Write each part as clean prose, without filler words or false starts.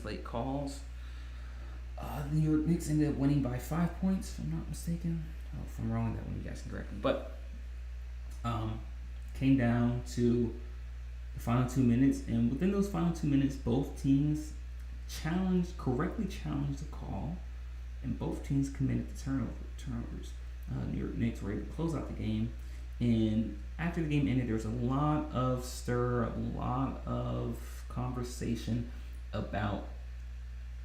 those late calls. The New York Knicks ended up winning by 5 points, if I'm not mistaken. If I'm wrong, that one you guys can correct me. But came down to the final 2 minutes, and within those final 2 minutes, both teams correctly challenged the call, and both teams committed the turnovers. New York Knicks were able to close out the game, and after the game ended, there was a lot of stir, a lot of conversation about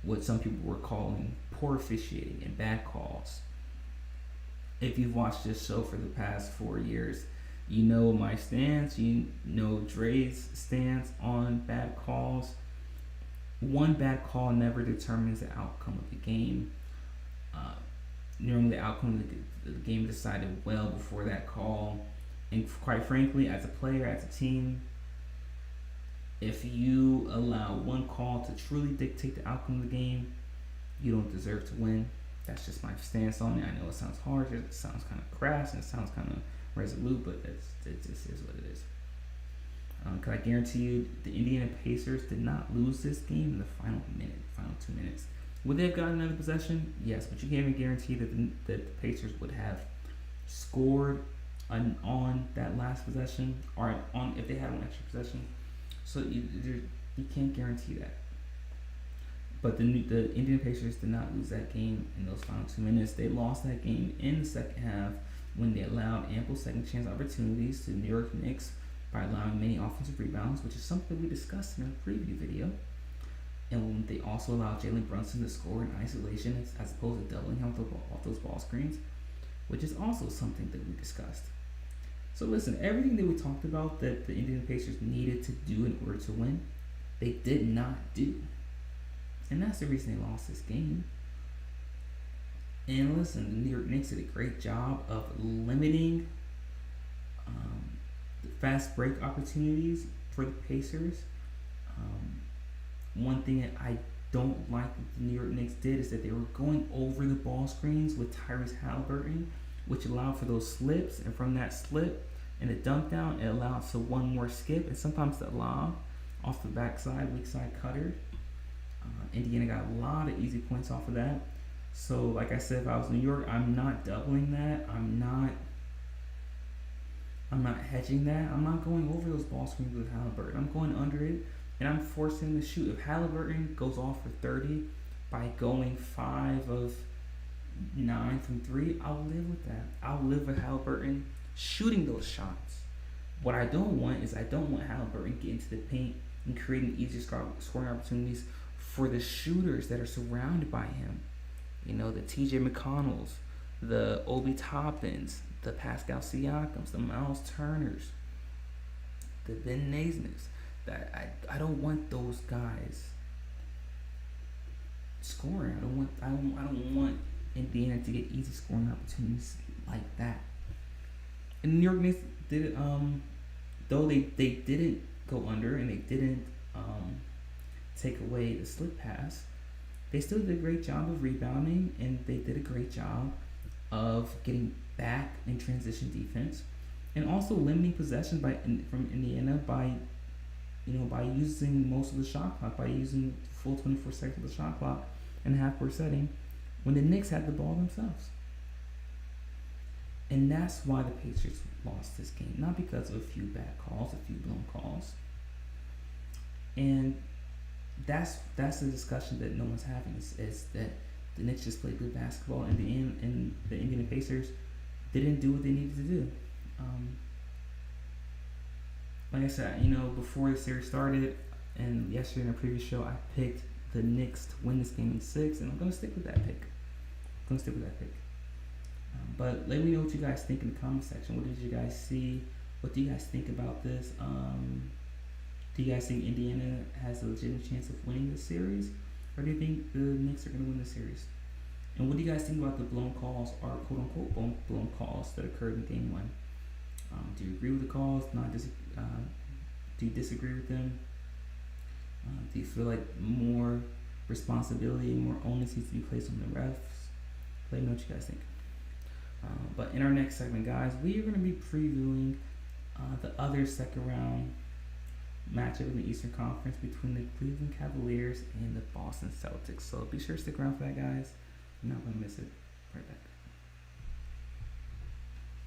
what some people were calling poor officiating and bad calls. If you've watched this show for the past 4 years, you know my stance, you know Dre's stance on bad calls. One bad call never determines the outcome of the game. Normally the outcome of the game decided well before that call. And quite frankly, as a player, as a team, if you allow one call to truly dictate the outcome of the game, you don't deserve to win. That's just my stance on it. I know it sounds harsh, it sounds kind of crass, and it sounds kind of resolute, but it just is what it is. Can I guarantee you the Indiana Pacers did not lose this game in the final 2 minutes. Would they have gotten another possession? Yes, but you can't even guarantee that the Pacers would have scored on that last possession, or on if they had one extra possession. So you can't guarantee that. But the Indiana Pacers did not lose that game in those final 2 minutes. They lost that game in the second half when they allowed ample second chance opportunities to the New York Knicks by allowing many offensive rebounds, which is something we discussed in our preview video. And they also allowed Jalen Brunson to score in isolation as opposed to doubling him off those ball screens, which is also something that we discussed. So listen, everything that we talked about that the Indiana Pacers needed to do in order to win, they did not do. And that's the reason they lost this game. And listen, the New York Knicks did a great job of limiting the fast break opportunities for the Pacers. One thing that I don't like that the New York Knicks did is that they were going over the ball screens with Tyrese Halliburton, which allowed for those slips, and from that slip and the dunk down, it allowed for one more skip, and sometimes the lob off the backside, weak side cutter. Indiana got a lot of easy points off of that. So, like I said, if I was New York, I'm not doubling that. I'm not hedging that. I'm not going over those ball screens with Halliburton. I'm going under it, and I'm forcing him to shoot. If Halliburton goes off for 30 by going 5 of 9 from 3, I'll live with that. I'll live with Halliburton shooting those shots. What I don't want is Halliburton getting to the paint and creating easier scoring opportunities for the shooters that are surrounded by him. You know, the TJ McConnells, the Obi Toppins, the Pascal Siakams, the Miles Turners, the Ben Naismiths. That I don't want those guys scoring. I don't want Indiana to get easy scoring opportunities like that. And New York Knicks did it, though they didn't go under and they didn't take away the slip pass, they still did a great job of rebounding, and they did a great job of getting back in transition defense, and also limiting possession from Indiana by using most of the shot clock, by using full 24 seconds of the shot clock in a half-court setting when the Knicks had the ball themselves. And that's why the Pacers lost this game, not because of a few bad calls, a few blown calls. And that's the discussion that no one's having, is that the Knicks just played good basketball, and the Indiana Pacers didn't do what they needed to do. Like I said, before the series started, and yesterday in our previous show, I picked the Knicks to win this game in 6, and I'm going to stick with that pick. But let me know what you guys think in the comment section. What did you guys see? What do you guys think about this? Do you guys think Indiana has a legitimate chance of winning this series? Or do you think the Knicks are going to win the series? And what do you guys think about the blown calls, or quote-unquote blown calls that occurred in Game 1? Do you agree with the calls? Do you disagree with them? Do you feel like more responsibility, more onus needs to be placed on the refs? Let me know what you guys think. But in our next segment, guys, we are going to be previewing the other second round matchup in the Eastern Conference between the Cleveland Cavaliers and the Boston Celtics. So be sure to stick around for that, guys. You're not going to miss it. Right back.